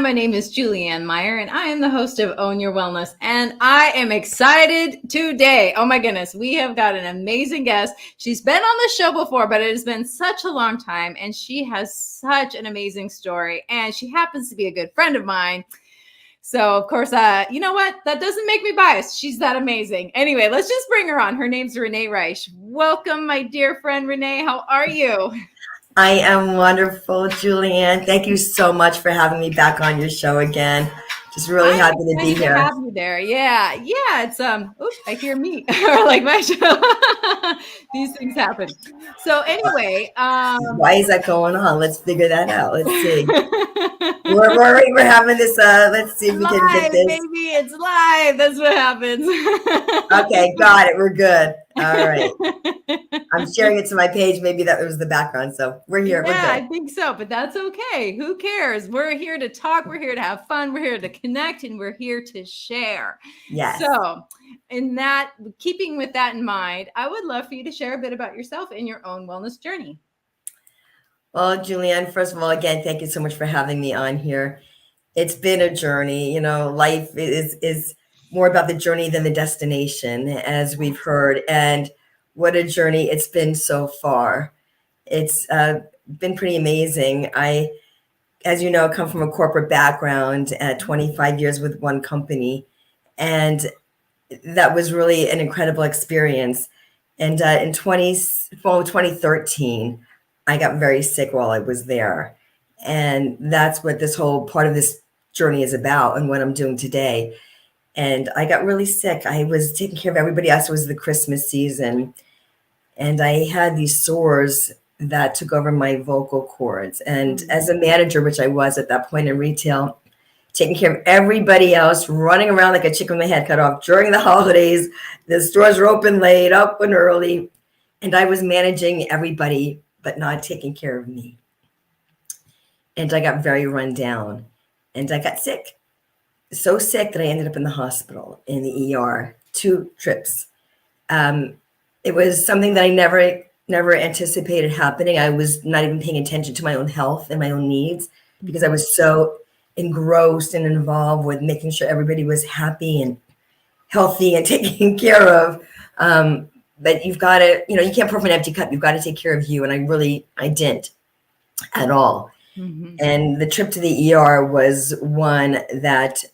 my name is Julianne Meyer, and I am the host of Own Your Wellness. And I am excited today. Oh my goodness, we have got an amazing guest. She's been on the show before, but it has been such a long time, and she has such an amazing story. And she happens to be a good friend of mine. So, of course, you know what? That doesn't make me biased. She's that amazing. Anyway, let's just bring her on. Her name's RENEE REISCH. Welcome, my dear friend, RENEE. How are you? I am wonderful, Julianne. Thank you so much for having me back on your show again. Just really happy to be here. Have you there. Yeah. It's oops, I hear me or like my show. These things happen. So anyway, why is that going on? Let's figure that out. Let's see. we're having this let's see if we can get this. Baby, it's live. That's what happens. Okay, got it. We're good. All right. I'm sharing it to my page. Maybe that was the background. So we're here. Yeah, we're good. I think so, but that's okay. Who cares? We're here to talk. We're here to have fun. We're here to connect, and we're here to share. Yes. So keeping with that in mind, I would love for you to share a bit about yourself and your own wellness journey. Well, Julianne, first of all, again, thank you so much for having me on here. It's been a journey. You know, life is more about the journey than the destination, as we've heard. And what a journey it's been so far. It's been pretty amazing. I, as you know, come from a corporate background at 25 years with one company. And that was really an incredible experience. And in 2013, I got very sick while I was there. And that's what this whole part of this journey is about and what I'm doing today. And I got really sick. I was taking care of everybody else. It was the Christmas season. And I had these sores that took over my vocal cords. And as a manager, which I was at that point in retail, taking care of everybody else, running around like a chicken with my head cut off during the holidays. The stores were open late, up and early. And I was managing everybody, but not taking care of me. And I got very run down. And I got sick. So sick that I ended up in the hospital, in the ER, 2 trips. It was something that I never anticipated happening. I was not even paying attention to my own health and my own needs because I was so engrossed and involved with making sure everybody was happy and healthy and taken care of. But you've got to, you can't pour from an empty cup. You've got to take care of you. And I didn't at all. Mm-hmm. And the trip to the ER was one that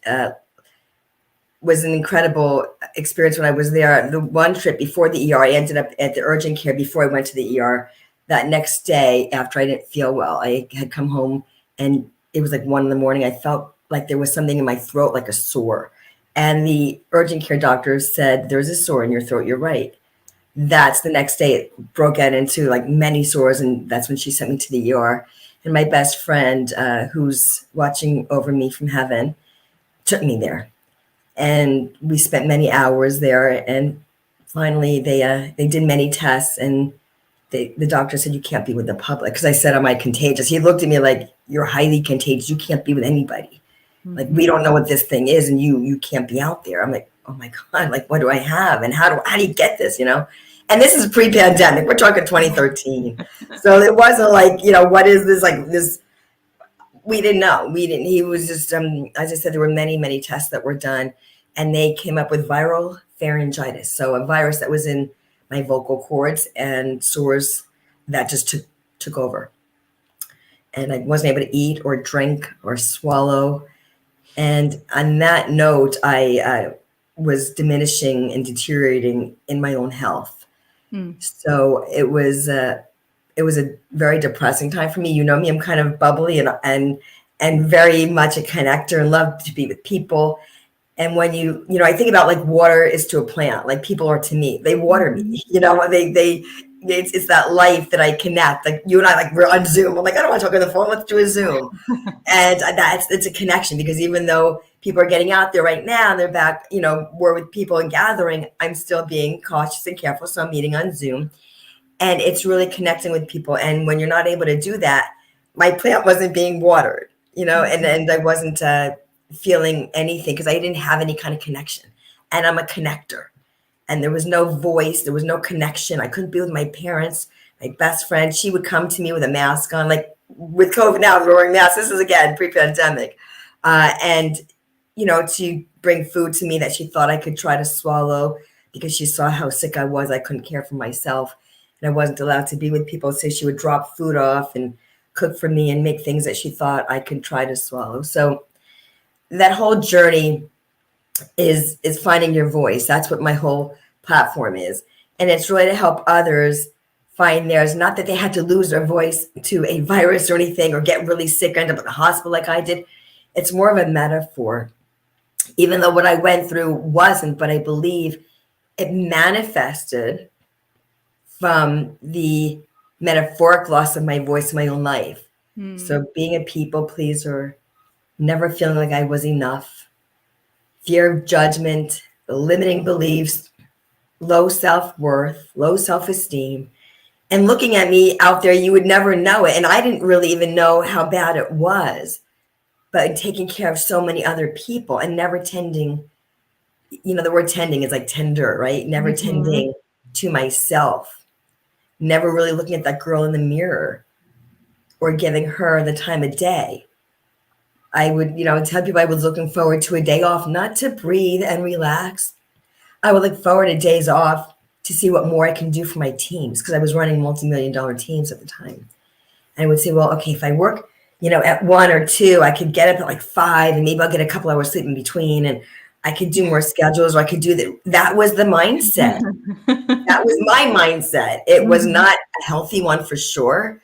was an incredible experience when I was there. The one trip before the ER, I ended up at the urgent care before I went to the ER. That next day, after I didn't feel well, I had come home and it was like 1 a.m. I felt like there was something in my throat, like a sore. And the urgent care doctor said, "There's a sore in your throat. You're right." That's the next day it broke out into like many sores. And that's when she sent me to the ER. And my best friend, who's watching over me from heaven, took me there. And we spent many hours there. And finally, they did many tests. And the doctor said, "You can't be with the public." Because I said, "Am I contagious?" He looked at me like, "You're highly contagious. You can't be with anybody. Mm-hmm. Like, we don't know what this thing is. And you can't be out there." I'm like, "Oh, my God. Like, what do I have? And how do you get this, And this is pre-pandemic. We're talking 2013. So it wasn't like, what is this? Like this, we didn't know. He was just, as I said, there were many, many tests that were done. And they came up with viral pharyngitis. So a virus that was in my vocal cords and sores that just took over. And I wasn't able to eat or drink or swallow. And on that note, I was diminishing and deteriorating in my own health. So it was a very depressing time for me. You know me, I'm kind of bubbly and very much a connector and love to be with people. And when I think about like water is to a plant, like people are to me. They water me, it's that life that I connect. Like you and I, like we're on Zoom. I'm like, I don't want to talk on the phone. Let's do a Zoom. And it's a connection because even though people are getting out there right now and they're back, we're with people and gathering, I'm still being cautious and careful. So I'm meeting on Zoom and it's really connecting with people. And when you're not able to do that, my plant wasn't being watered, and I wasn't feeling anything because I didn't have any kind of connection. And I'm a connector. And there was no voice. There was no connection. I couldn't be with my parents. My best friend, she would come to me with a mask on, like with COVID now, we're wearing masks. This is again pre-pandemic. And, to bring food to me that she thought I could try to swallow because she saw how sick I was. I couldn't care for myself and I wasn't allowed to be with people. So she would drop food off and cook for me and make things that she thought I could try to swallow. So that whole journey is finding your voice. That's what my whole platform is. And it's really to help others find theirs. Not that they had to lose their voice to a virus or anything or get really sick, end up in the hospital like I did. It's more of a metaphor, even though what I went through wasn't, but I believe it manifested from the metaphoric loss of my voice in my own life. So being a people pleaser, never feeling like I was enough, fear of judgment, limiting beliefs, low self-worth, low self-esteem, and looking at me out there, you would never know it. And I didn't really even know how bad it was, but taking care of so many other people and never tending, the word tending is like tender, right? Never tending to myself, never really looking at that girl in the mirror or giving her the time of day. I would, tell people I was looking forward to a day off, not to breathe and relax. I would look forward to days off to see what more I can do for my teams, because I was running multi-million-dollar teams at the time. And I would say, well, okay, if I work, at 1 or 2, I could get up at like 5 and maybe I'll get a couple hours sleep in between and I could do more schedules, or I could do that. That was the mindset. That was my mindset. It was not a healthy one for sure.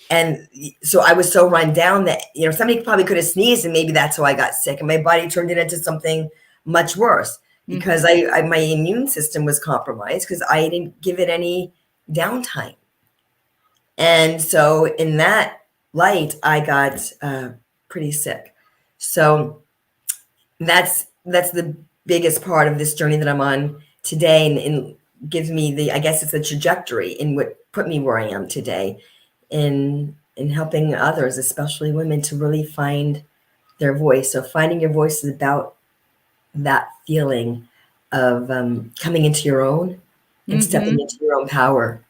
And so I was so run down that, somebody probably could have sneezed and maybe that's how I got sick. And my body turned it into something much worse because my immune system was compromised because I didn't give it any downtime. And so in that light, I got pretty sick. So that's the biggest part of this journey that I'm on today, and gives me I guess it's the trajectory in what put me where I am today in helping others, especially women, to really find their voice. So finding your voice is about that feeling of coming into your own and stepping into your own power.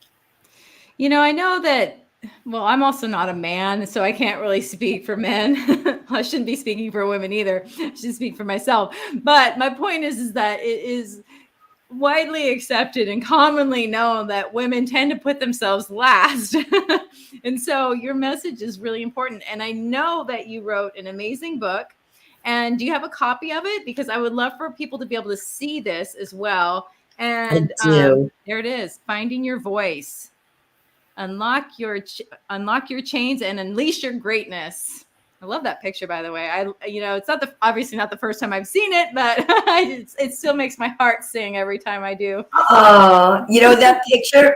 I know that, well, I'm also not a man, so I can't really speak for men. I shouldn't be speaking for women either. I should speak for myself. But my point is that it is widely accepted and commonly known that women tend to put themselves last. And so your message is really important. And I know that you wrote an amazing book. And do you have a copy of it? Because I would love for people to be able to see this as well. And I do. There it is, Finding Your Voice. Unlock your chains and unleash your greatness. I love that picture, by the way. It's obviously not the first time I've seen it, but it still makes my heart sing every time I do. Oh, that picture,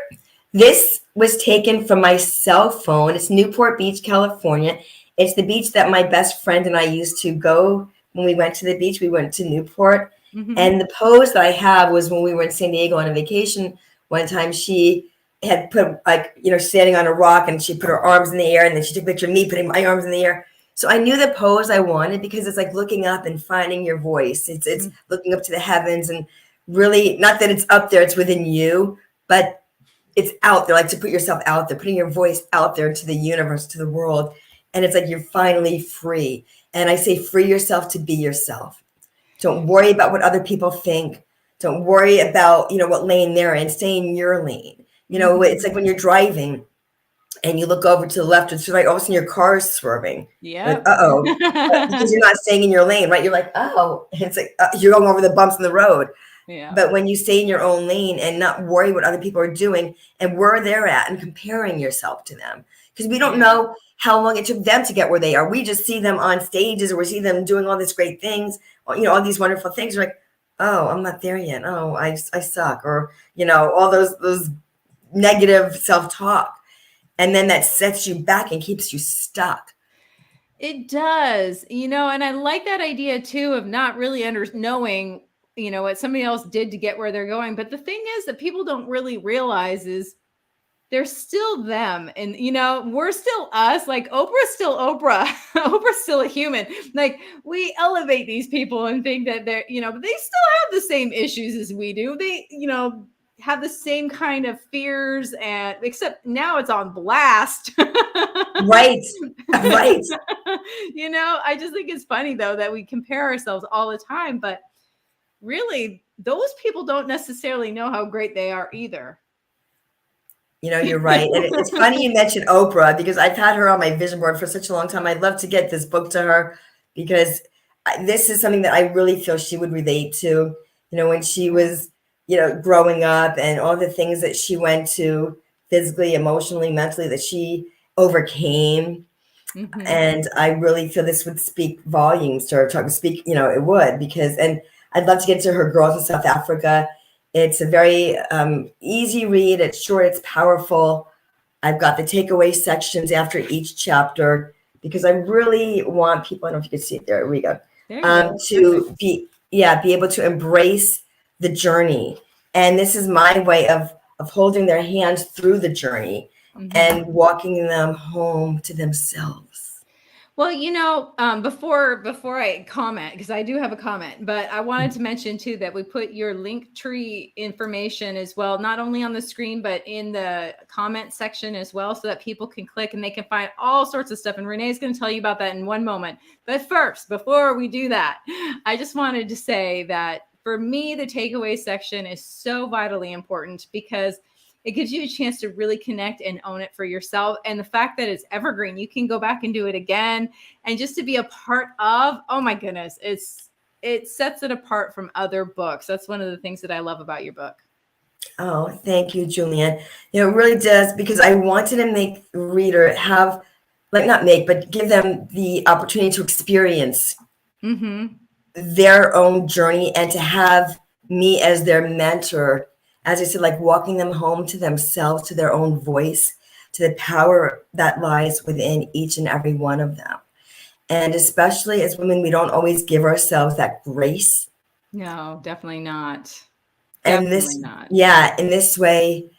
this was taken from my cell phone. It's Newport Beach, California. It's the beach that my best friend and I used to go when we went to the beach. We went to Newport. And the pose that I have was when we were in San Diego on a vacation. One time she had put standing on a rock and she put her arms in the air, and then she took a picture of me putting my arms in the air. So I knew the pose I wanted because it's like looking up and finding your voice. It's looking up to the heavens, and really, not that it's up there, it's within you, but it's out there, like to put yourself out there, putting your voice out there to the universe, to the world. And it's like you're finally free. And I say, free yourself to be yourself. Don't worry about what other people think. Don't worry about, what lane they're in. Stay in your lane. It's like when you're driving and you look over to the left or to the right, all of a sudden your car is swerving. Yeah. Like, uh-oh. Because you're not staying in your lane, right? You're like, oh, it's like you're going over the bumps in the road. Yeah. But when you stay in your own lane and not worry what other people are doing and where they're at and comparing yourself to them, because we don't know how long it took them to get where they are. We just see them on stages, or we see them doing all these great things, all these wonderful things. We're like, oh, I'm not there yet. Oh, I suck. Or, all those negative self-talk. And then that sets you back and keeps you stuck. It does, and I like that idea too of not really knowing, what somebody else did to get where they're going. But the thing is that people don't really realize is they're still them. And, we're still us. Like Oprah's still Oprah. Oprah's still a human. Like we elevate these people and think that they're, but they still have the same issues as we do. They, have the same kind of fears, and except now it's on blast. Right. I just think it's funny though that we compare ourselves all the time, but really those people don't necessarily know how great they are either. You're right. And it's funny you mentioned Oprah because I've had her on my vision board for such a long time. I'd love to get this book to her because this is something that I really feel she would relate to. When she was, growing up and all the things that she went to physically, emotionally, mentally that she overcame. Mm-hmm. And I really feel this would speak volumes to her, it would, and I'd love to get to her Girls in South Africa. It's a very easy read. It's short, it's powerful. I've got the takeaway sections after each chapter because I really want people, I don't know if you can see it, there we go, to be able to embrace the journey. And this is my way of holding their hands through the journey and walking them home to themselves. Well, before I comment, because I do have a comment, but I wanted to mention too that we put your link tree information as well, not only on the screen, but in the comment section as well, so that people can click and they can find all sorts of stuff. And Renee's going to tell you about that in one moment. But first, before we do that, I just wanted to say that for me, the takeaway section is so vitally important because it gives you a chance to really connect and own it for yourself. And the fact that it's evergreen, you can go back and do it again. And just to be a part of, oh my goodness, it sets it apart from other books. That's one of the things that I love about your book. Oh, thank you, Julianne. It really does, because I wanted to make the reader have, but give them the opportunity to experience their own journey and to have me as their mentor. As I said, walking them home to themselves, to their own voice, to the power that lies within each and every one of them. And especially as women, we don't always give ourselves that grace. No, definitely not. And in this way,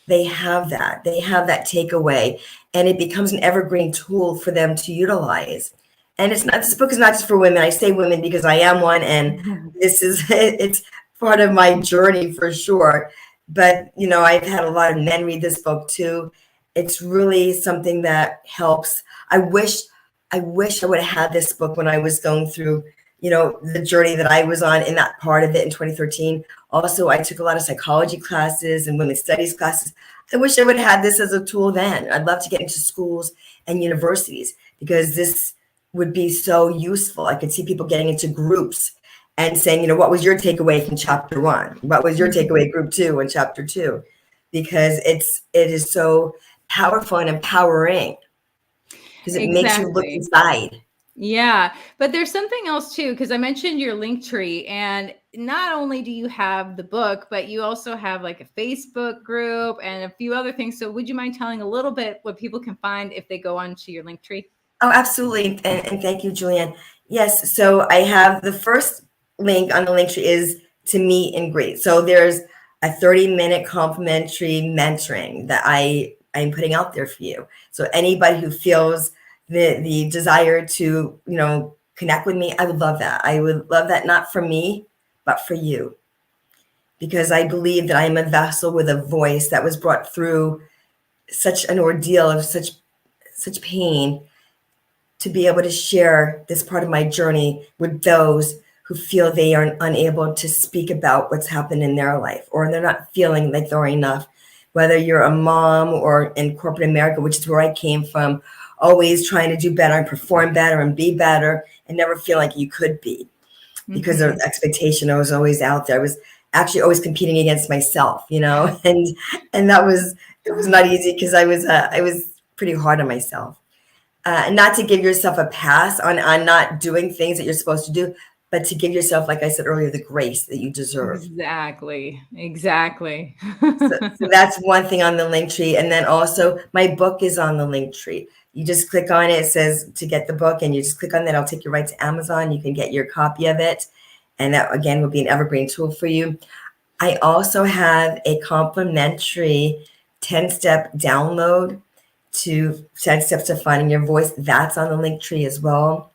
they have that takeaway, and it becomes an evergreen tool for them to utilize. And this book is not just for women. I say women because I am one, and it's part of my journey for sure. But, I've had a lot of men read this book too. It's really something that helps. I wish I would have had this book when I was going through, the journey that I was on in that part of it in 2013. Also, I took a lot of psychology classes and women's studies classes. I wish I would have had this as a tool then. I'd love to get into schools and universities because this would be so useful. I could see people getting into groups and saying, what was your takeaway from chapter 1? What was your takeaway group 2 in chapter 2? Because it is so powerful and empowering because it makes you look inside. Yeah, but there's something else too, because I mentioned your link tree, and not only do you have the book, but you also have a Facebook group and a few other things. So would you mind telling a little bit what people can find if they go onto your link tree? Oh, absolutely. And thank you, Julianne. Yes. So I have the first link on the link tree is to meet and greet. So there's a 30-minute complimentary mentoring that I'm putting out there for you. So anybody who feels the desire to, connect with me, I would love that. I would love that, not for me, but for you. Because I believe that I am a vessel with a voice that was brought through such an ordeal of such pain to be able to share this part of my journey with those who feel they are unable to speak about what's happened in their life, or they're not feeling like they're enough. Whether you're a mom or in corporate America, which is where I came from, always trying to do better and perform better and be better and never feel like you could be because of the expectation. I was always out there. I was actually always competing against myself, and that was, it was not easy because I was pretty hard on myself. Not to give yourself a pass on not doing things that you're supposed to do, but to give yourself, like I said earlier, the grace that you deserve. Exactly. So that's one thing on the link tree. And then also my book is on the link tree. You just click on it. It says to get the book, and you just click on that. I'll take you right to Amazon. You can get your copy of it. And that, again, will be an evergreen tool for you. I also have a complimentary 10-step download to 10 steps to finding your voice. That's on the link tree as well.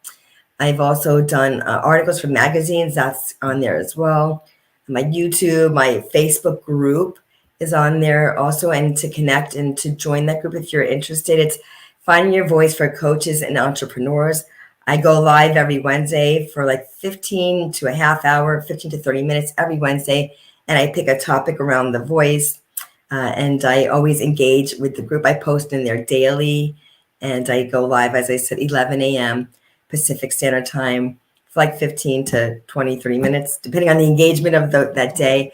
I've also done articles for magazines. That's on there as well. My YouTube, my Facebook group is on there also. And to connect and to join that group if you're interested, it's Finding Your Voice for Coaches and Entrepreneurs. I go live every Wednesday for like 15 to a half hour, 15 to 30 minutes every Wednesday. And I pick a topic around the voice. And I always engage with the group. I post in there daily. And I go live, as I said, 11 a.m. Pacific Standard Time for like 15 to 23 minutes, depending on the engagement of that day,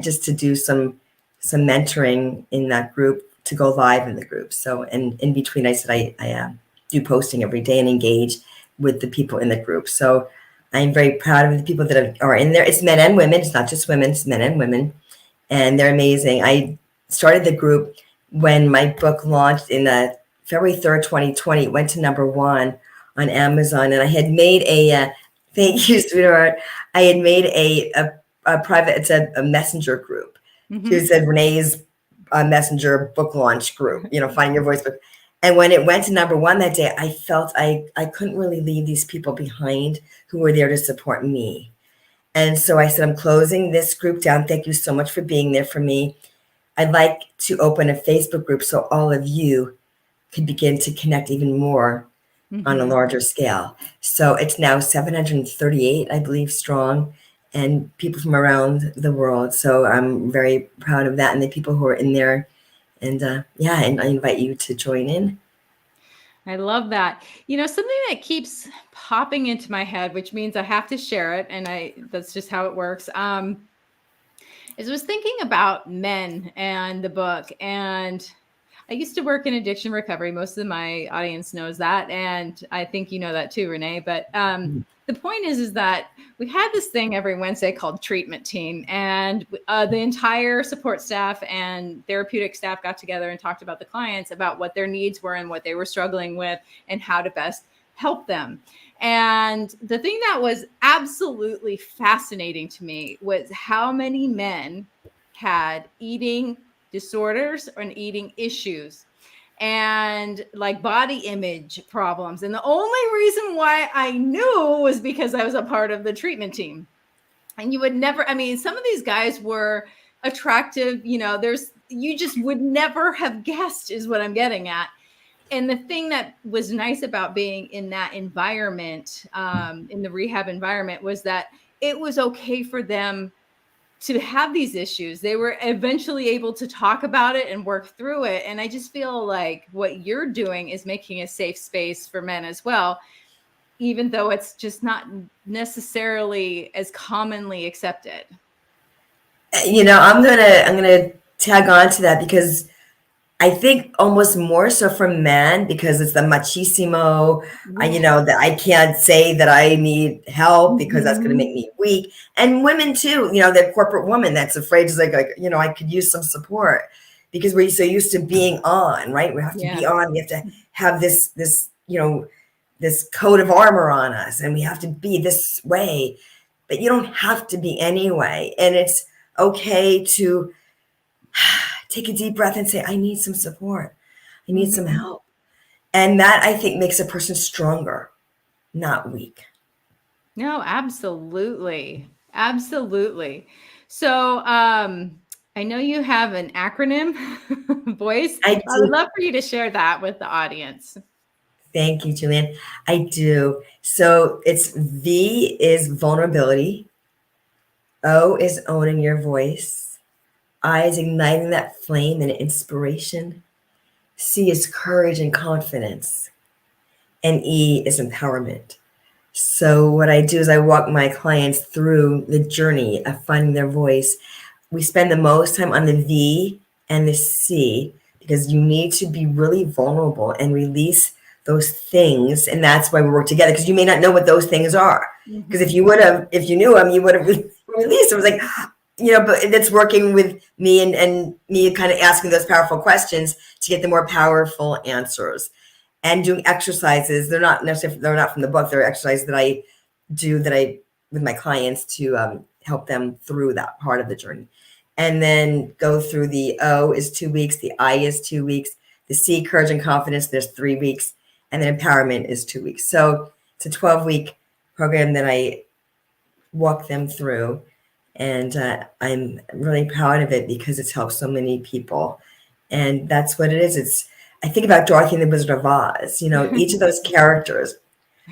just to do some mentoring in that group, to go live in the group. So, and in between, I said I do posting every day and engage with the people in the group. So I'm very proud of the people that are in there. It's men and women. It's not just women. It's men and women. And they're amazing. I started the group when my book launched in February 3rd, 2020. It went to #1 on Amazon. And I had made thank you, sweetheart. I had made a private, it's a messenger group. Mm-hmm. It said Renee's messenger book launch group, Find Your Voice book. And when it went to #1 that day, I felt I couldn't really leave these people behind who were there to support me. And so I said, I'm closing this group down. Thank you so much for being there for me. I'd like to open a Facebook group so all of you could begin to connect even more on a larger scale. So it's now 738, I believe, strong, and people from around the world. So I'm very proud of that, and the people who are in there. And and I invite you to join in. I love that. Something that keeps popping into my head, which means I have to share it, and that's just how it works. Is I was thinking about men and the book, and I used to work in addiction recovery. Most of my audience knows that, and I think you know that too, Renee. But the point is that we had this thing every Wednesday called Treatment Team, and the entire support staff and therapeutic staff got together and talked about the clients, about what their needs were and what they were struggling with and how to best help them. And the thing that was absolutely fascinating to me was how many men had eating disorders and eating issues and like body image problems. And the only reason why I knew was because I was a part of the treatment team. And you would never, some of these guys were attractive, you just would never have guessed, is what I'm getting at. And the thing that was nice about being in that environment, in the rehab environment, was that it was okay for them to have these issues. They were eventually able to talk about it and work through it. And I just feel like what you're doing is making a safe space for men as well, even though it's just not necessarily as commonly accepted. I'm gonna tag on to that, because I think almost more so for men, because it's the machismo, that I can't say that I need help because that's going to make me weak. And women too, the corporate woman that's afraid, is like, I could use some support, because we're so used to being on, right? We have to be on. We have to have this, this coat of armor on us, and we have to be this way, but you don't have to be anyway. And it's okay to take a deep breath and say, I need some support. I need some help. And that, I think, makes a person stronger, not weak. No, absolutely. Absolutely. So I know you have an acronym, voice. I would love for you to share that with the audience. Thank you, Julian. I do. So it's V is vulnerability. O is owning your voice. I is igniting that flame and inspiration. C is courage and confidence. And E is empowerment. So what I do is I walk my clients through the journey of finding their voice. We spend the most time on the V and the C, because you need to be really vulnerable and release those things. And that's why we work together, because you may not know what those things are. Because if you knew them, you would have released. It was like, but it's working with me and me kind of asking those powerful questions to get the more powerful answers, and doing exercises. They're not from the book. They're exercises that I do with my clients to help them through that part of the journey. And then go through the O is 2 weeks. The I is 2 weeks. The C, courage and confidence, there's 3 weeks. And then empowerment is 2 weeks. So it's a 12-week program that I walk them through. And I'm really proud of it, because it's helped so many people. And that's what it is. I think about Dorothy and the Wizard of Oz. Each of those characters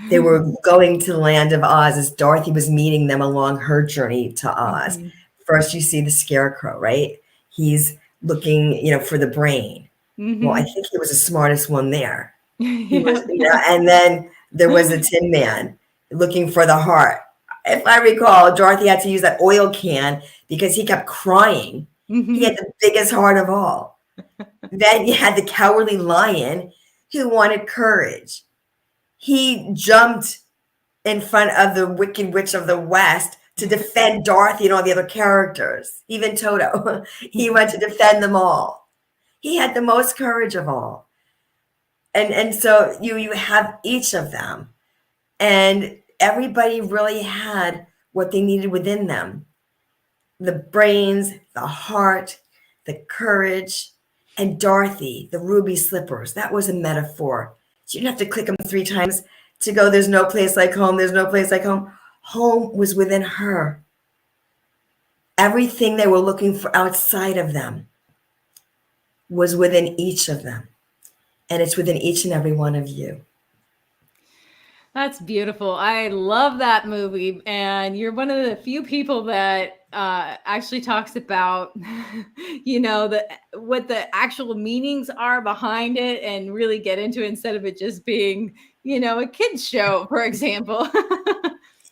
They were going to the land of Oz as Dorothy was meeting them along her journey to Oz. Mhm. First, you see the scarecrow, right? He's looking, for the brain. Well, I Mhm. think he was the smartest one there. He was, Yeah. and then there was the Tin Man looking for the heart. If I recall, Dorothy had to use that oil can because he kept crying. He had Mhm. the biggest heart of all. Then you had the cowardly lion who wanted courage. He jumped in front of the Wicked Witch of the West to defend Dorothy and all the other characters, even Toto. He went to defend them all. He had the most courage of all. And so you have each of them, and everybody really had what they needed within them: the brains, the heart, the courage, and Dorothy, the ruby slippers. That was a metaphor. So you didn't have to click them 3 times to go, there's no place like home, there's no place like home. Home was within her. Everything they were looking for outside of them was within each of them. And it's within each and every one of you. That's beautiful. I love that movie. And you're one of the few people that actually talks about, what the actual meanings are behind it and really get into it instead of it just being, a kid's show, for example.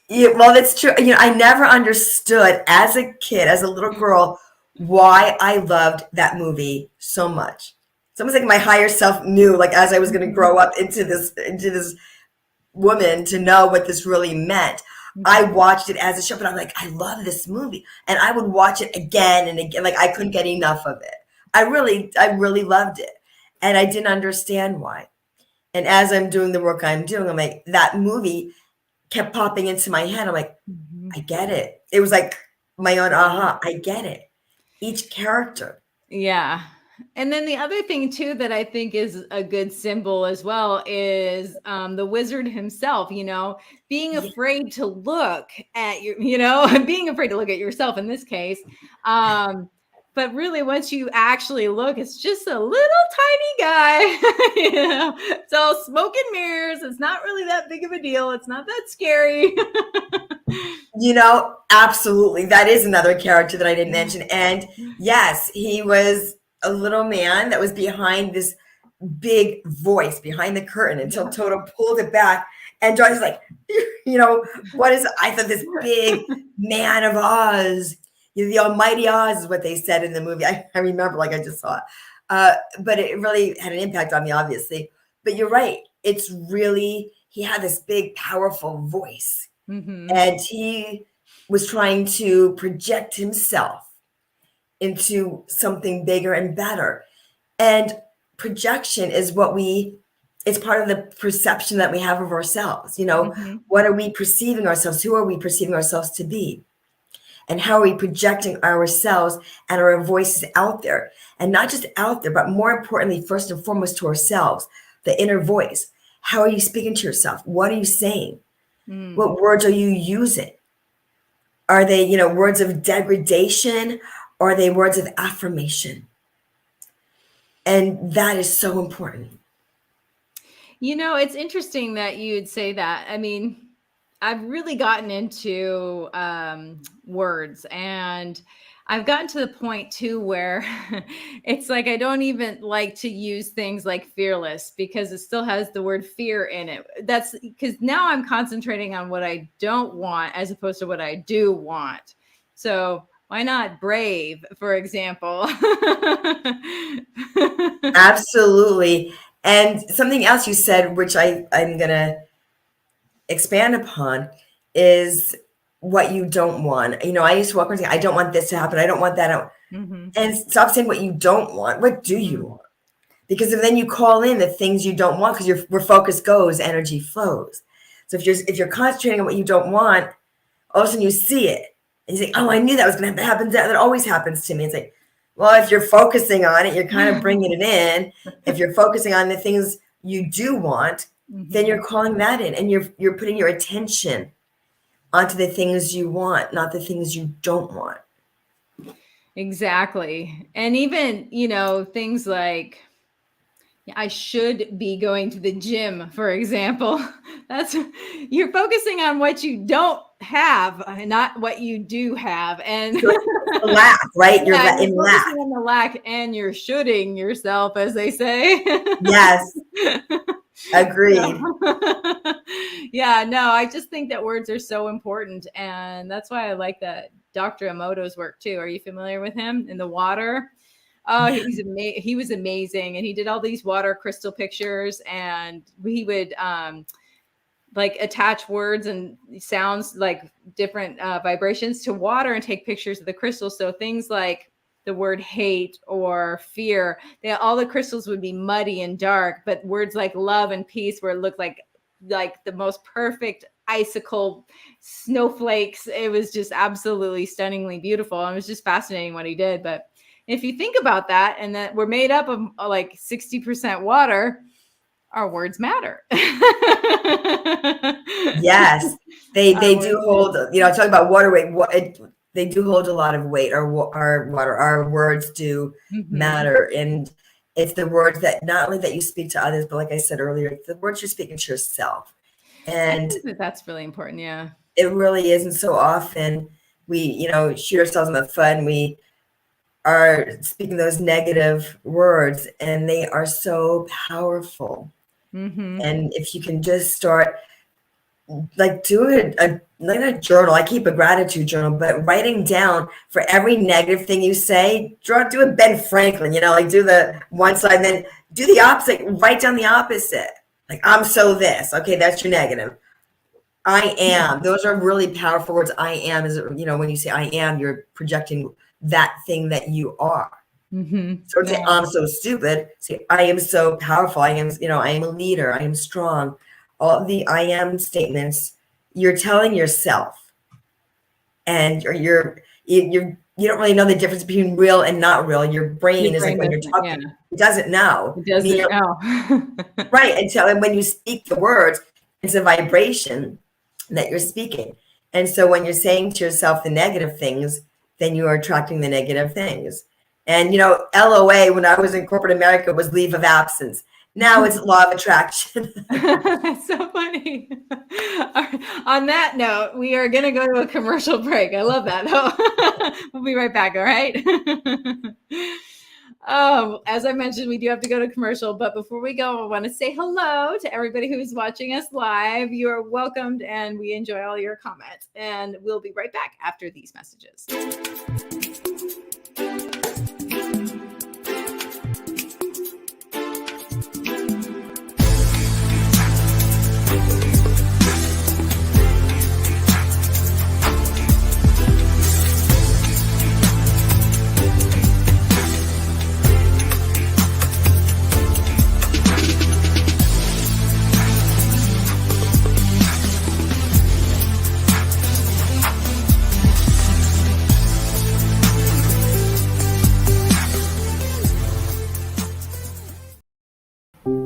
Yeah, well, that's true. I never understood as a kid, as a little girl, why I loved that movie so much. It's almost like my higher self knew, like as I was going to grow up into this woman, to know what this really meant. I watched it as a show, but I'm like, I love this movie, and I would watch it again and again. Like I couldn't get enough of it. I really loved it, and I didn't understand why. And as I'm doing the work I'm doing, I'm like, that movie kept popping into my head. I'm like, Mhm. I get it. It was like my own aha. I get it. Each character. Yeah. And then the other thing too that I think is a good symbol as well is the wizard himself, being Yeah. afraid to look at your, being afraid to look at yourself in this case. But really, once you actually look, it's just a little tiny guy. It's all smoke and mirrors. It's not really that big of a deal. It's not that scary. Absolutely. That is another character that I didn't mention. And yes, he was a little man that was behind this big voice behind the curtain until Yeah. Toto pulled it back. And Joyce was like, you know, what is it? I thought this big man of Oz, the almighty Oz is what they said in the movie. I remember, like I just saw it. But it really had an impact on me, obviously. But you're right. It's really, he had this big, powerful voice, Hmm. and he was trying to project himself into something bigger and better. And projection is it's part of the perception that we have of ourselves. Hmm. What are we perceiving ourselves? Who are we perceiving ourselves to be? And how are we projecting ourselves and our voices out there? And not just out there, but more importantly, first and foremost, to ourselves, the inner voice. How are you speaking to yourself? What are you saying? Mm. What words are you using? Are they, words of degradation? Or are they words of affirmation? And that is so important. It's interesting that you'd say that. I mean, I've really gotten into words, and I've gotten to the point too where it's like I don't even like to use things like fearless because it still has the word fear in it. That's because now I'm concentrating on what I don't want as opposed to what I do want. So why not brave, for example? Absolutely. And something else you said, which I'm going to expand upon, is what you don't want. I used to walk around saying, I don't want this to happen. I don't want that. Hmm. And stop saying what you don't want. What do you Hmm. want? Because then you call in the things you don't want, because where focus goes, energy flows. So if you're concentrating on what you don't want, all of a sudden you see it. And you say, oh, I knew that was going to happen. That always happens to me. It's like, well, if you're focusing on it, you're kind of bringing it in. If you're focusing on the things you do want, then Hmm. you're calling that in, and you're putting your attention onto the things you want, not the things you don't want. Exactly. And even, things like I should be going to the gym, for example. That's you're focusing on what you don't have, not what you do have. And lack, right? You're yeah, in you're lack. focusing on the lack and you're shooting yourself, as they say. Yes. Agreed. Yeah, no, I just think that words are so important. And that's why I like that Dr. Emoto's work too. Are you familiar with him in the water? Oh, he was amazing. And he did all these water crystal pictures, and he would like attach words and sounds like different vibrations to water and take pictures of the crystals. So things like the word hate or fear, all the crystals would be muddy and dark, but words like love and peace where it looked like the most perfect icicle snowflakes. It was just absolutely stunningly beautiful. And it was just fascinating what he did. But if you think about that, and that we're made up of like 60% water, our words matter. Yes, they do hold, talking about water weight, they do hold a lot of weight. Our water, our words do matter. And it's the words that not only that you speak to others, but like I said earlier, it's the words you're speaking to yourself. And I think that's really important. Yeah, it really is. And so often we, shoot ourselves in the foot, and we are speaking those negative words, and they are so powerful. And if you can just start like doing like a journal. I keep a gratitude journal, but writing down for every negative thing you say, do a Ben Franklin, like do the one side, and then do the opposite, write down the opposite. Like, I'm so this. Okay, that's your negative. I am. Those are really powerful words. I am is, when you say I am, you're projecting that thing that you are. So say, I'm so stupid. Say, I am so powerful. I am, I am a leader. I am strong. All the I am statements you're telling yourself, and you don't really know the difference between real and not real. Your brain is like when you're talking, it doesn't know. It doesn't know. Right. And when you speak the words, it's a vibration that you're speaking. And so when you're saying to yourself the negative things, then you are attracting the negative things. And, LOA, when I was in corporate America, was leave of absence. Now it's law of attraction. That's so funny. On that note, we are going to go to a commercial break. I love that. We'll be right back. All right. As I mentioned, we do have to go to commercial, but before we go, I want to say hello to everybody who's watching us live. You are welcomed, and we enjoy all your comments, and we'll be right back after these messages.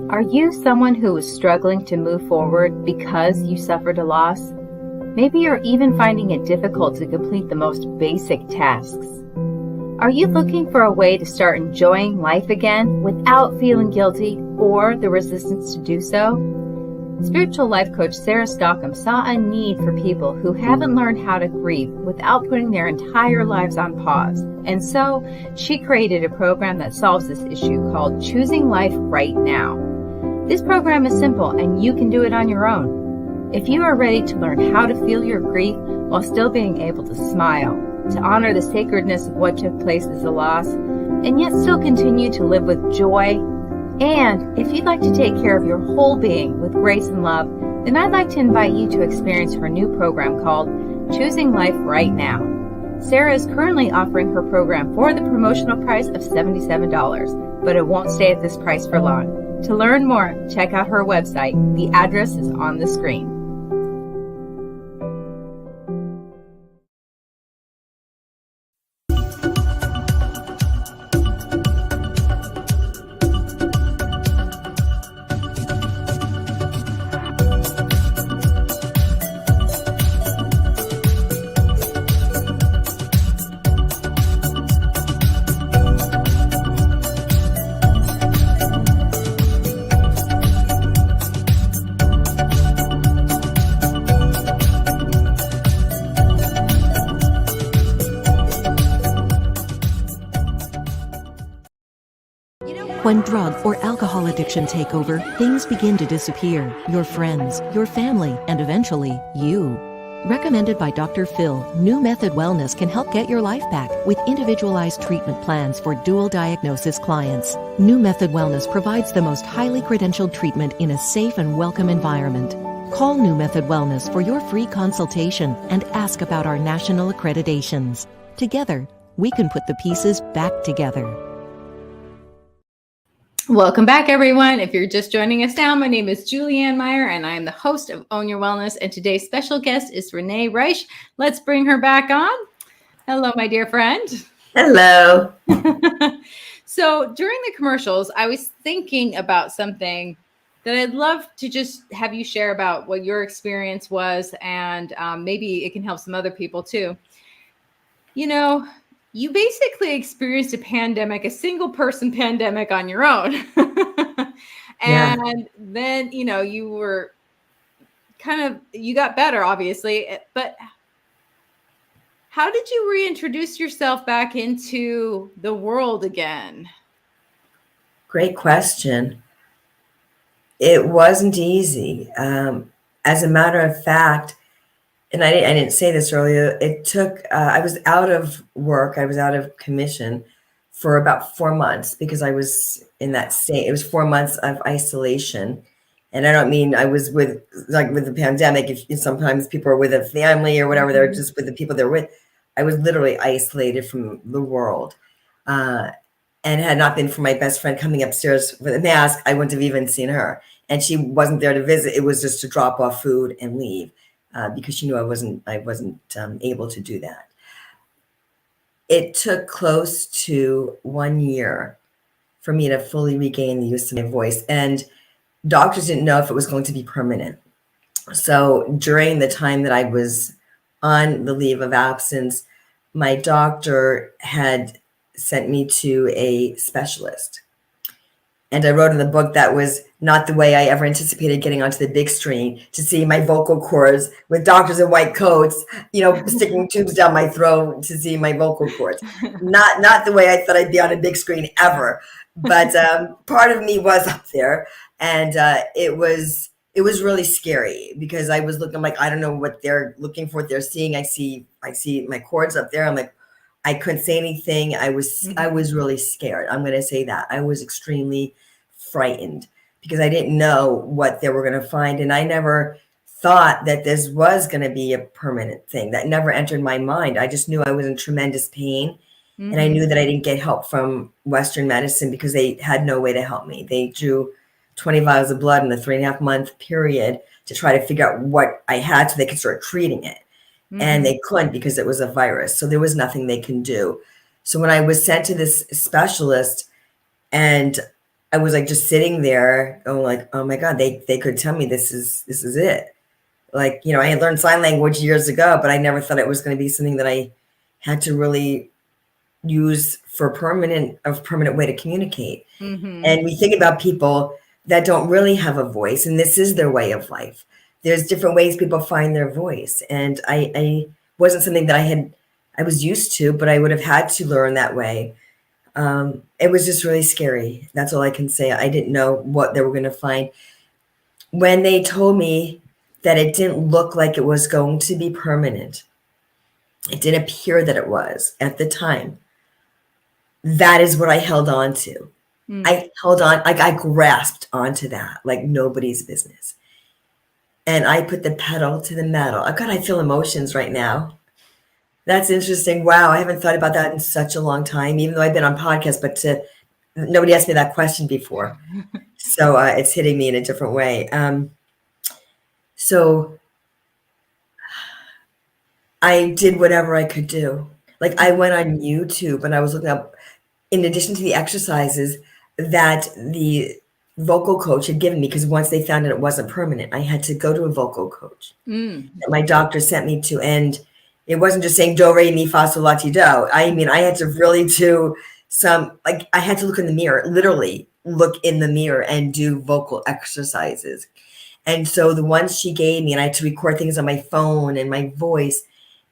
Are you someone who is struggling to move forward because you suffered a loss? Maybe you're even finding it difficult to complete the most basic tasks. Are you looking for a way to start enjoying life again without feeling guilty or the resistance to do so? Spiritual life coach Sarah Stockham saw a need for people who haven't learned how to grieve without putting their entire lives on pause. And so she created a program that solves this issue called Choosing Life Right Now. This program is simple, and you can do it on your own. If you are ready to learn how to feel your grief while still being able to smile, to honor the sacredness of what took place as a loss, and yet still continue to live with joy, and if you'd like to take care of your whole being with grace and love, then I'd like to invite you to experience her new program called Choosing Life Right Now. Sarah is currently offering her program for the promotional price of $77, but it won't stay at this price for long. To learn more, check out her website. The address is on the screen. When drug or alcohol addiction take over, things begin to disappear. Your friends, your family, and eventually, you. Recommended by Dr. Phil, New Method Wellness can help get your life back with individualized treatment plans for dual diagnosis clients. New Method Wellness provides the most highly credentialed treatment in a safe and welcome environment. Call New Method Wellness for your free consultation and ask about our national accreditations. Together, we can put the pieces back together. Welcome back, everyone. If you're just joining us now, my name is Julianne Meyer, and I am the host of Own Your Wellness. And today's special guest is RENEE REISCH. Let's bring her back on. Hello, my dear friend. Hello. So during the commercials, I was thinking about something that I'd love to just have you share about what your experience was, and maybe it can help some other people too. You know, you basically experienced a pandemic, a single person pandemic on your own. And then, you were you got better, obviously, but how did you reintroduce yourself back into the world again? Great question. It wasn't easy. As a matter of fact, and I didn't say this earlier, it took, I was out of work. I was out of commission for about 4 months because I was in that state. It was 4 months of isolation. And I don't mean I was with the pandemic, if sometimes people are with a family or whatever, they're just with the people they're with. I was literally isolated from the world. And had it not been for my best friend coming upstairs with a mask, I wouldn't have even seen her. And she wasn't there to visit. It was just to drop off food and leave. Because she knew I wasn't able to do that. It took close to 1 year for me to fully regain the use of my voice, and doctors didn't know if it was going to be permanent. So during the time that I was on the leave of absence, my doctor had sent me to a specialist. And I wrote in the book that was not the way I ever anticipated getting onto the big screen to see my vocal cords with doctors in white coats, sticking tubes down my throat to see my vocal cords. Not the way I thought I'd be on a big screen ever. But part of me was up there, and it was really scary because I was looking like I don't know what they're looking for, what they're seeing. I see my cords up there. I'm like, I couldn't say anything. I was really scared. I'm going to say that. I was extremely frightened because I didn't know what they were going to find. And I never thought that this was going to be a permanent thing. That never entered my mind. I just knew I was in tremendous pain. And I knew that I didn't get help from Western medicine because they had no way to help me. They drew 20 vials of blood in a 3.5 month period to try to figure out what I had so they could start treating it. And they couldn't because it was a virus. So there was nothing they can do. So when I was sent to this specialist and I was like just sitting there going like, oh my God, they could tell me this is it. Like, I had learned sign language years ago, but I never thought it was going to be something that I had to really use for a permanent way to communicate. And we think about people that don't really have a voice, and this is their way of life. There's different ways people find their voice. And I wasn't something that I was used to, but I would have had to learn that way. It was just really scary. That's all I can say. I didn't know what they were going to find. When they told me that it didn't look like it was going to be permanent, it didn't appear that it was at the time. That is what I held on to. I held on, like I grasped onto that like nobody's business. And I put the pedal to the metal. Oh God, I feel emotions right now. That's interesting. Wow, I haven't thought about that in such a long time, even though I've been on podcasts, but nobody asked me that question before. So it's hitting me in a different way. So I did whatever I could do. Like I went on YouTube and I was looking up, in addition to the exercises that the vocal coach had given me, because once they found out it wasn't permanent, I had to go to a vocal coach that my doctor sent me to. And it wasn't just saying do, re, mi, fa, sol, la, ti, do. I mean, I had to really do I had to look in the mirror, literally look in the mirror and do vocal exercises. And so the ones she gave me, and I had to record things on my phone and my voice.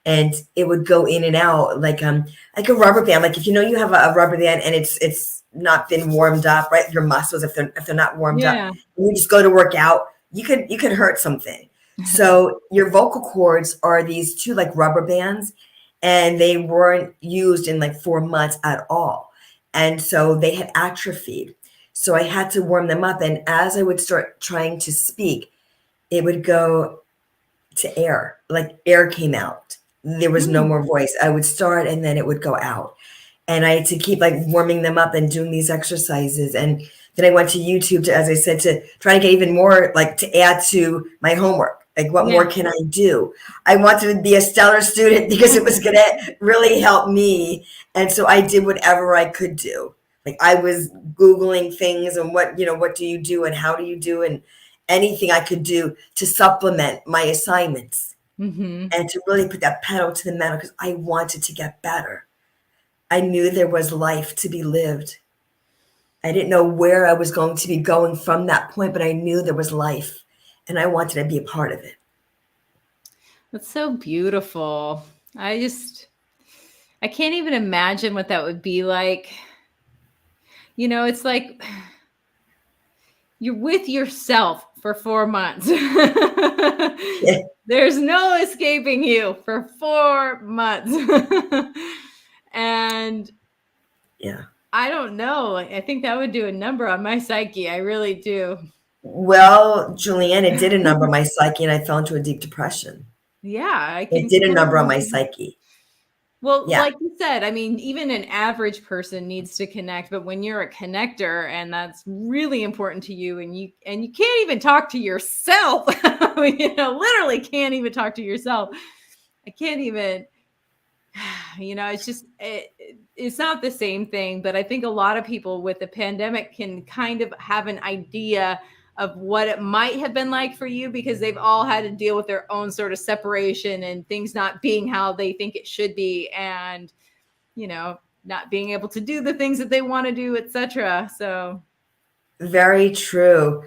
and it would go in and out like a rubber band. Like if you have a rubber band and it's not been warmed up, right? Your muscles, if they're not warmed up, Yeah. and you just go to work out, you could hurt something. So your vocal cords are these two like rubber bands, and they weren't used in like 4 months at all. And so they had atrophied. So I had to warm them up. And as I would start trying to speak, it would go to air, like air came out. There was no more voice. I would start and then it would go out. And I had to keep like warming them up and doing these exercises. And then I went to YouTube to, as I said, to try to get even more, like to add to my homework. Like what more can I do? I wanted to be a stellar student because it was going to really help me. And so I did whatever I could do. Like I was Googling things and what do you do and how do you do, and anything I could do to supplement my assignments and to really put that pedal to the metal because I wanted to get better. I knew there was life to be lived. I didn't know where I was going to be going from that point, but I knew there was life and I wanted to be a part of it. That's so beautiful. I can't even imagine what that would be like. It's like you're with yourself for 4 months. Yeah. There's no escaping you for 4 months. And Yeah. I don't know. I think that would do a number on my psyche. I really do. Well, Julianne, it did a number on my psyche and I fell into a deep depression. Yeah. It did a number on my psyche. Well, Yeah. like you said, I mean, even an average person needs to connect, but when you're a connector and that's really important to you and you can't even talk to yourself, literally can't even talk to yourself. I can't even, it's just, it's not the same thing, but I think a lot of people with the pandemic can kind of have an idea of what it might have been like for you because they've all had to deal with their own sort of separation and things not being how they think it should be and, not being able to do the things that they want to do, etc. So. Very true.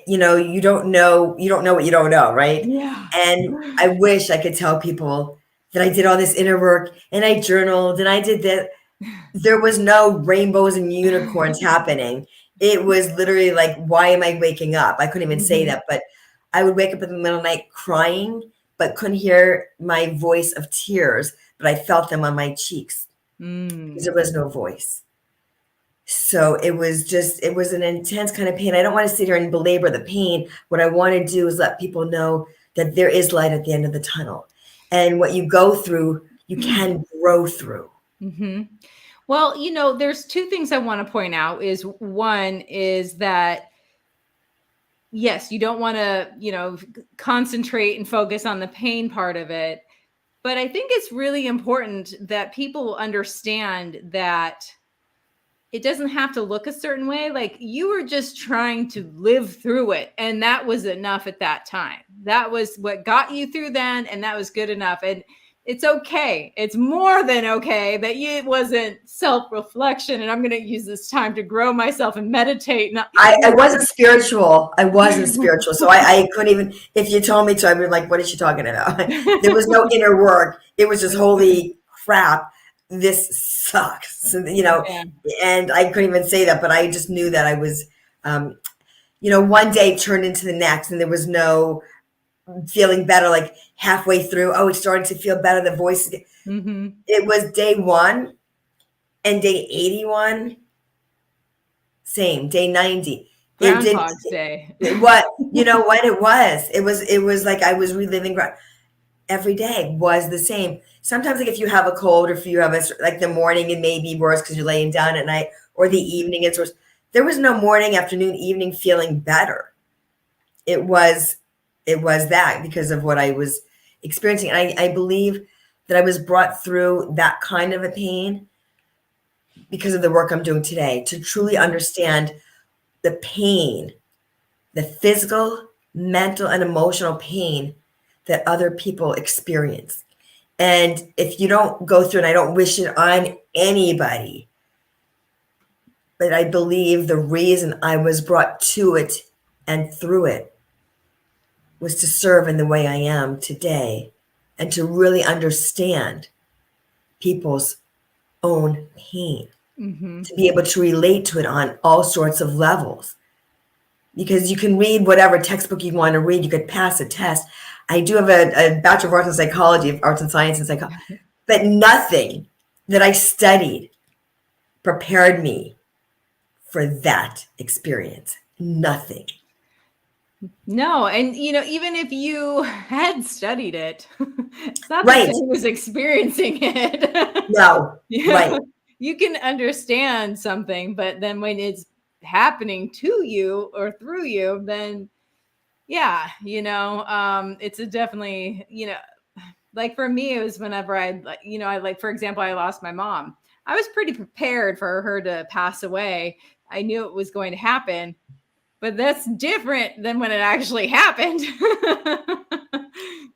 You don't know what you don't know, right? Yeah. And I wish I could tell people that I did all this inner work and I journaled and I did that. There was no rainbows and unicorns happening. It was literally like, why am I waking up? I couldn't even say that, but I would wake up in the middle of the night crying, but couldn't hear my voice of tears, but I felt them on my cheeks because there was no voice. So it was an intense kind of pain. I don't want to sit here and belabor the pain. What I want to do is let people know that there is light at the end of the tunnel. And what you go through, you can grow through. Mm-hmm. Well, there's two things I want to point out is one is that, yes, you don't want to, concentrate and focus on the pain part of it. But I think it's really important that people understand that it doesn't have to look a certain way. Like you were just trying to live through it. And that was enough at that time. That was what got you through then. And that was good enough. And it's okay. It's more than okay that it wasn't self-reflection. And I'm going to use this time to grow myself and meditate. I wasn't spiritual. So I couldn't even, if you told me to, I'd be like, what is she talking about? There was no inner work. It was just, holy crap, this sucks. And I couldn't even say that, but I just knew that I was, one day turned into the next and there was no feeling better, like halfway through, it's starting to feel better, the voice. It was day 1 and day 81, same, day 90. Groundhog's Day. What, it was like I was reliving every day was the same. Sometimes like if you have a cold or if you have like the morning, it may be worse because you're laying down at night, or the evening it's worse. There was no morning, afternoon, evening feeling better. It was that because of what I was experiencing. And I believe that I was brought through that kind of a pain because of the work I'm doing today, to truly understand the pain, the physical, mental, and emotional pain that other people experience. And if you don't go through, and I don't wish it on anybody, but I believe the reason I was brought to it and through it was to serve in the way I am today and to really understand people's own pain, to be able to relate to it on all sorts of levels. Because you can read whatever textbook you want to read, you could pass a test. I do have a Bachelor of Arts in Psychology, Arts and Science and Psychology, but nothing that I studied prepared me for that experience. Nothing. No, and even if you had studied it, it's not Right. the same as experiencing it. No, right. You can understand something, but then when it's happening to you or through you, then yeah, it's a definitely, like for me, it was whenever for example, I lost my mom. I was pretty prepared for her to pass away. I knew it was going to happen, but that's different than when it actually happened.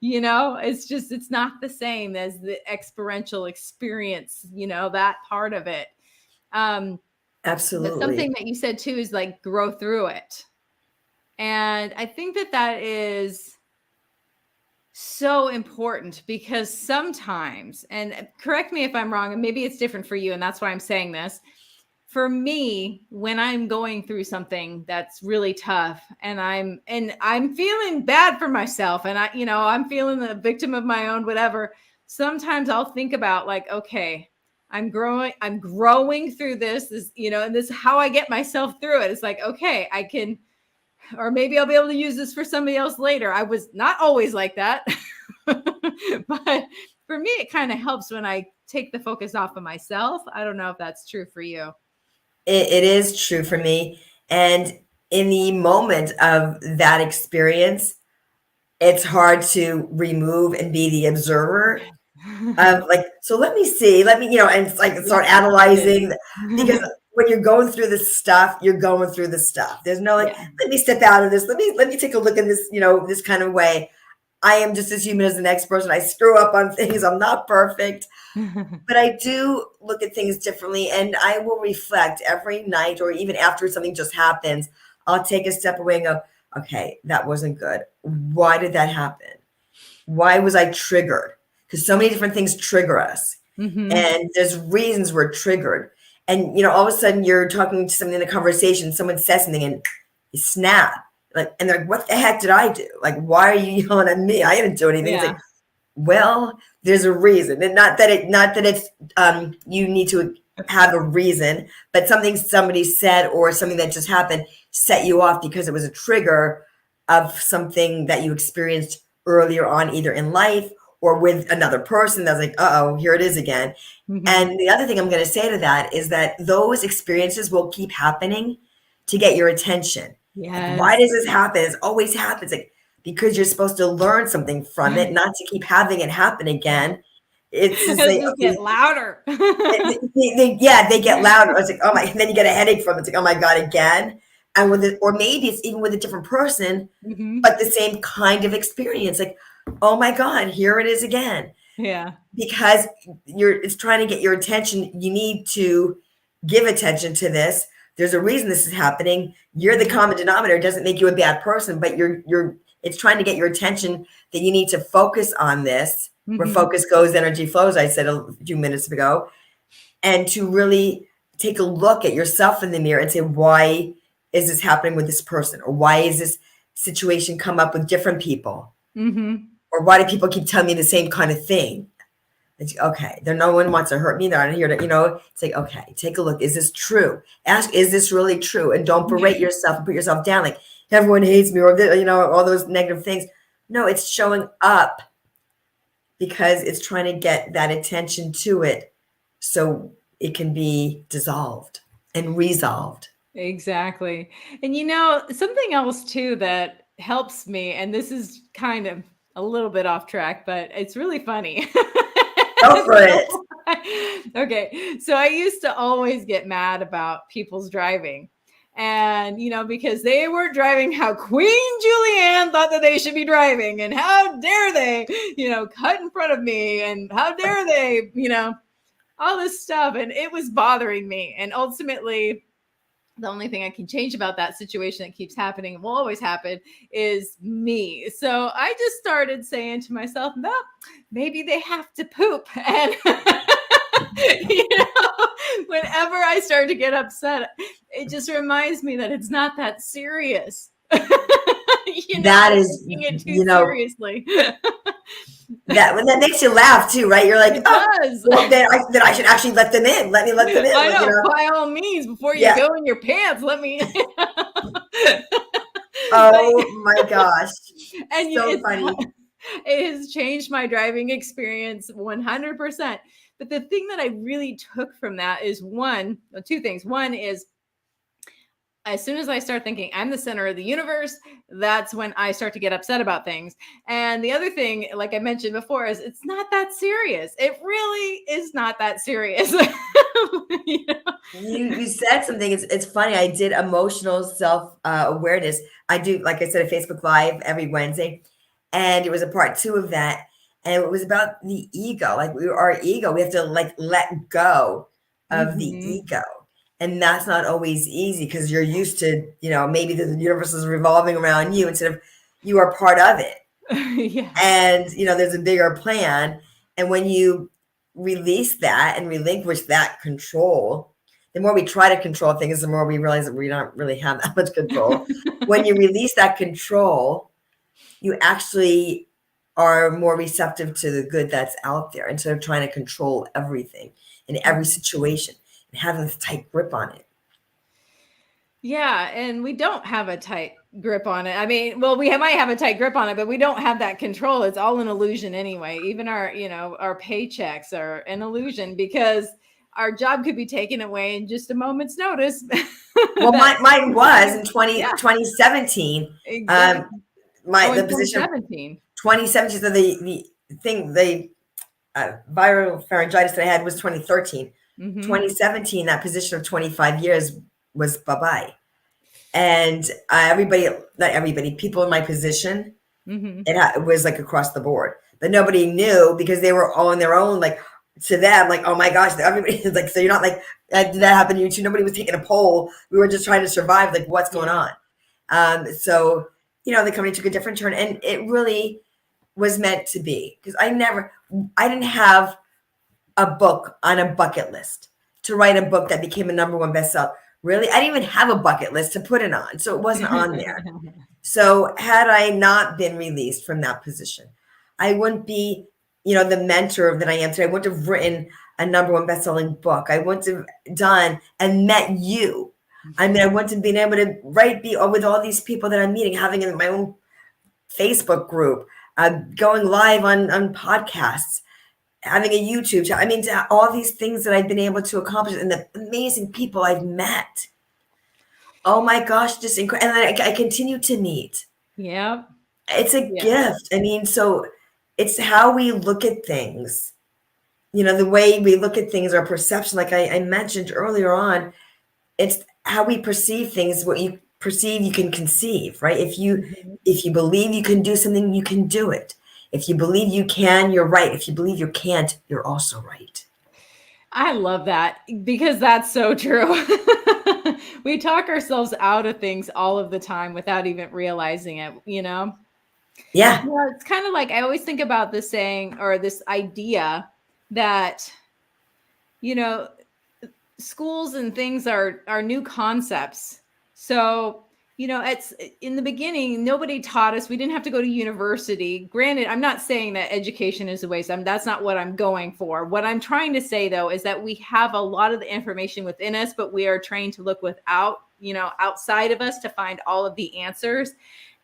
It's not the same as the experiential experience, that part of it. Absolutely. But something that you said too is like grow through it. And I think that is so important, because sometimes, and correct me if I'm wrong, and maybe it's different for you, and that's why I'm saying this. For me, when I'm going through something that's really tough and I'm feeling bad for myself, and I'm feeling the victim of my own whatever, sometimes I'll think about like, okay, I'm growing through this, and this is how I get myself through it. It's like, okay, I can, or maybe I'll be able to use this for somebody else later. I was not always like that, but for me, it kind of helps when I take the focus off of myself. I don't know if that's true for you. It is true for me. And in the moment of that experience, it's hard to remove and be the observer of like, so let me see, and it's like start analyzing, because when you're going through this stuff, you're going through the stuff. There's no like, let me step out of this. Let me take a look at this, this kind of way. I am just as human as the next person. I screw up on things. I'm not perfect, but I do look at things differently, and I will reflect every night, or even after something just happens. I'll take a step away and go, okay, that wasn't good. Why did that happen? Why was I triggered? Because so many different things trigger us, and there's reasons we're triggered. And all of a sudden you're talking to someone in a conversation, someone says something, and you snap. And they're like, what the heck did I do? Like, why are you yelling at me? I didn't do anything. It's like, well, there's a reason. And not that it's you need to have a reason, but something somebody said or something that just happened set you off because it was a trigger of something that you experienced earlier on, either in life or with another person. That's like, uh-oh, here it is again. And the other thing I'm going to say to that is that those experiences will keep happening to get your attention. Yes. Like, why does this happen? It always happens. Like, because you're supposed to learn something from it, not to keep having it happen again. It's just like, okay, get louder. they get louder. It's like, oh my, and then you get a headache from it. It's like, oh my God, again. And with it, or maybe it's even with a different person, but the same kind of experience. Like, oh my God, here it is again. Yeah. Because it's trying to get your attention. You need to give attention to this. There's a reason this is happening. You're the common denominator. It doesn't make you a bad person, but it's trying to get your attention that you need to focus on this. Where focus goes, energy flows, I said a few minutes ago. And to really take a look at yourself in the mirror and say, why is this happening with this person? Or why is this situation come up with different people? Or why do people keep telling me the same kind of thing? It's okay. No one wants to hurt me. They're not here to, it's like, okay, take a look. Is this true? Ask, is this really true? And don't berate yourself and put yourself down. Like, everyone hates me, or, all those negative things. No, it's showing up because it's trying to get that attention to it so it can be dissolved and resolved. Exactly. And something else too that helps me, and this is kind of a little bit off track, but it's really funny. Go for it. Okay. So I used to always get mad about people's driving. And, because they weren't driving how Queen Julianne thought that they should be driving. And how dare they, cut in front of me. And how dare they, all this stuff. And it was bothering me. And ultimately, The only thing I can change about that situation that keeps happening and will always happen is me. So I just started saying to myself, no, maybe they have to poop. And, whenever I start to get upset, it just reminds me that it's not that serious. That is, taking it too seriously. that makes you laugh too, right? You're like, It oh, does. well, then I should actually let them in. Let me let them in. I know, Like, by all means, before you go in your pants, let me. Oh my gosh. And so funny. It has changed my driving experience 100%. But the thing that I really took from that is two things. One is, as soon as I start thinking I'm the center of the universe, that's when I start to get upset about things. And the other thing, like I mentioned before, is it's not that serious. It really is not that serious. You said something. It's funny. I did emotional self awareness. I do, like I said, a Facebook Live every Wednesday, and it was a part 2 of that, and it was about the ego. Like our ego, we have to like let go of the ego. And that's not always easy because you're used to, maybe the universe is revolving around you instead of you are part of it. Yeah. And, there's a bigger plan. And when you release that and relinquish that control, the more we try to control things, the more we realize that we don't really have that much control. When you release that control, you actually are more receptive to the good that's out there instead of trying to control everything in every situation. Having this tight grip on it. Yeah, and we don't have a tight grip on it. I mean, well, we might have a tight grip on it, but we don't have that control. It's all an illusion anyway. Even our paychecks are an illusion because our job could be taken away in just a moment's notice. Well, mine was in 2017. Exactly. The position 2017. So the viral pharyngitis that I had was 2013. 2017, that position of 25 years was bye-bye. And people in my position, it was like across the board. But nobody knew because they were all on their own, like to them, like, oh my gosh, everybody is like, so you're not like, did that happen to you too? Nobody was taking a poll. We were just trying to survive, like what's going on? So, the company took a different turn and it really was meant to be because I didn't have a book on a bucket list to write a book that became a #1 bestseller. Really? I didn't even have a bucket list to put it on. So it wasn't on there. So had I not been released from that position, I wouldn't be, the mentor that I am today. I wouldn't have written a #1 bestselling book. I wouldn't have done and met you. I mean, I wouldn't have been able to with all these people that I'm meeting, having in my own Facebook group, going live on podcasts, having a YouTube channel. I mean, all these things that I've been able to accomplish and the amazing people I've met. Oh my gosh, just incredible. And I continue to meet. Yeah. It's a gift. I mean, so it's how we look at things. The way we look at things, our perception, like I mentioned earlier on, it's how we perceive things. What you perceive, you can conceive, right? If you believe you can do something, you can do it. If you believe you can, you're right. If you believe you can't, you're also right. I love that because that's so true. We talk ourselves out of things all of the time without even realizing it, Yeah. It's kind of like I always think about this saying or this idea that, schools and things are new concepts. So it's in the beginning, nobody taught us. We didn't have to go to university. Granted, I'm not saying that education is a waste. That's not what I'm going for. What I'm trying to say, though, is that we have a lot of the information within us, but we are trained to look outside of us to find all of the answers.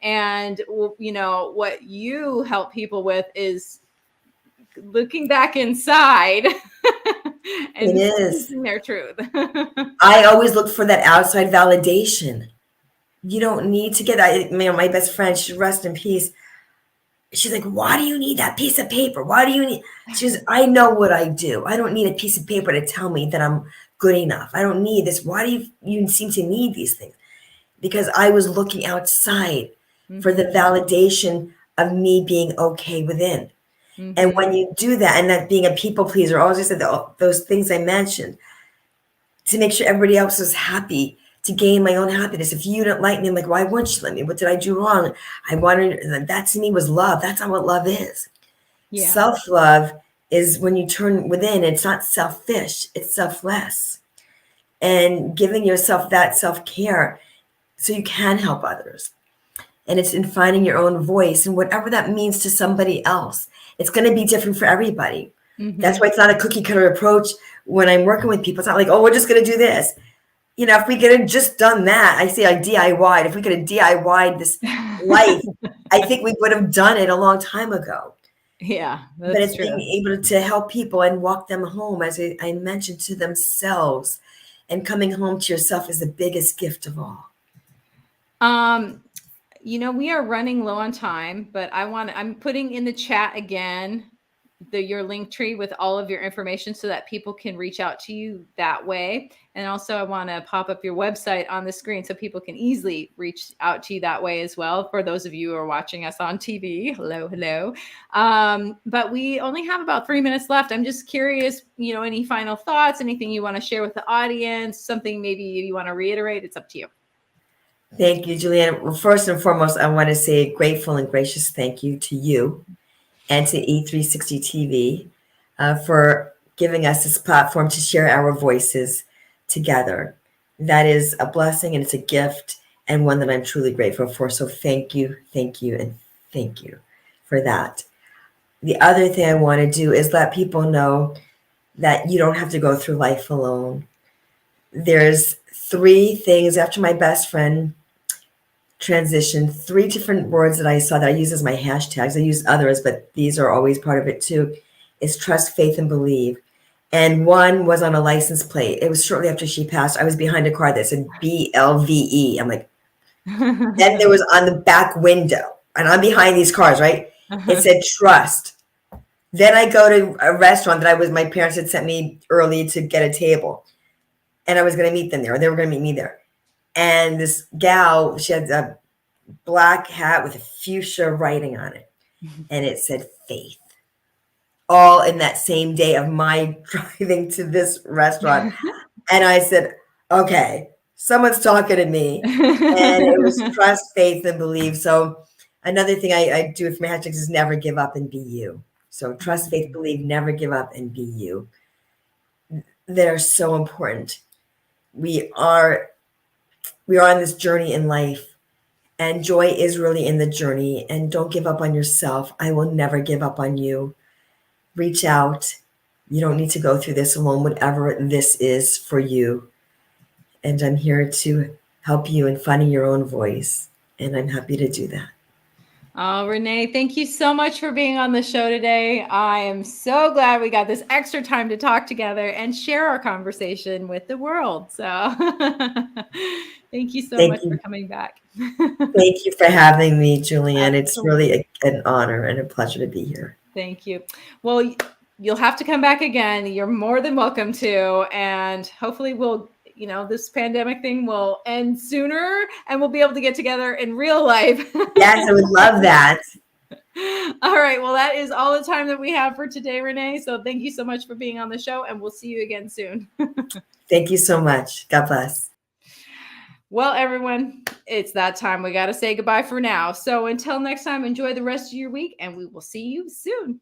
And, what you help people with is looking back inside and seeing their truth. I always look for that outside validation. You don't need to get that. My best friend, she rest in peace. She's like, why do you need that piece of paper? Why do you need? She says, I know what I do. I don't need a piece of paper to tell me that I'm good enough. I don't need this. Why do you seem to need these things? Because I was looking outside for the validation of me being okay within. And when you do that, and that being a people pleaser, always said those things I mentioned, to make sure everybody else is happy, to gain my own happiness. If you don't like me, I'm like, why wouldn't you let me? What did I do wrong? I wanted, that to me was love. That's not what love is. Yeah. Self-love is when you turn within. It's not selfish, it's selfless. And giving yourself that self-care so you can help others. And it's in finding your own voice and whatever that means to somebody else. It's going to be different for everybody. That's why it's not a cookie cutter approach when I'm working with people. It's not like, oh, we're just going to do this. You know, if we could have just done that, I say I DIY'd. If we could have DIY'd this life, I think we would have done it a long time ago. Yeah, that's But it's true. being able to help people and walk them home, as I mentioned, to themselves. And coming home to yourself is the biggest gift of all. We are running low on time, but I'm putting in the chat again your link tree with all of your information so that people can reach out to you that way. And also I want to pop up your website on the screen so people can easily reach out to you that way as well. For those of you who are watching us on TV, hello. But we only have about 3 minutes left. I'm just curious, any final thoughts, anything you want to share with the audience, something maybe you want to reiterate? It's up to you. Thank you, Julianne. Well, first and foremost, I want to say a grateful and gracious thank you to you and to E360 TV for giving us this platform to share our voices together. That is a blessing and it's a gift, and one that I'm truly grateful for. So thank you, and thank you for that. The other thing I want to do is let people know that you don't have to go through life alone. There's 3 things after my best friend transition, 3 different words that I saw that I use as my hashtags. I use others, but these are always part of it too, is trust, faith, and believe. And one was on a license plate. It was shortly after she passed. I was behind a car that said BLVE. I'm like, then there was on the back window, and I'm behind these cars, right? It said trust. Then I go to a restaurant that my parents had sent me early to get a table, and I was going to meet them there, or they were going to meet me there. And this gal, she had a black hat with a fuchsia writing on it. And it said faith. All in that same day of my driving to this restaurant. And I said, okay, someone's talking to me. And it was trust, faith, and believe. So another thing I do with my hashtags is never give up and be you. So trust, faith, believe, never give up and be you. They're so important. We are on this journey in life, and joy is really in the journey. And don't give up on yourself. I will never give up on you. Reach out. You don't need to go through this alone, whatever this is for you. And I'm here to help you in finding your own voice. And I'm happy to do that. Oh, Renee, thank you so much for being on the show today. I am so glad we got this extra time to talk together and share our conversation with the world. So thank you so much for coming back. Thank you for having me, Julianne. It's really an honor and a pleasure to be here. Thank you. Well, you'll have to come back again. You're more than welcome to. And hopefully this pandemic thing will end sooner and we'll be able to get together in real life. Yes, I would love that. All right. Well, that is all the time that we have for today, Renee. So thank you so much for being on the show, and we'll see you again soon. Thank you so much. God bless. Well, everyone, it's that time. We got to say goodbye for now. So until next time, enjoy the rest of your week, and we will see you soon.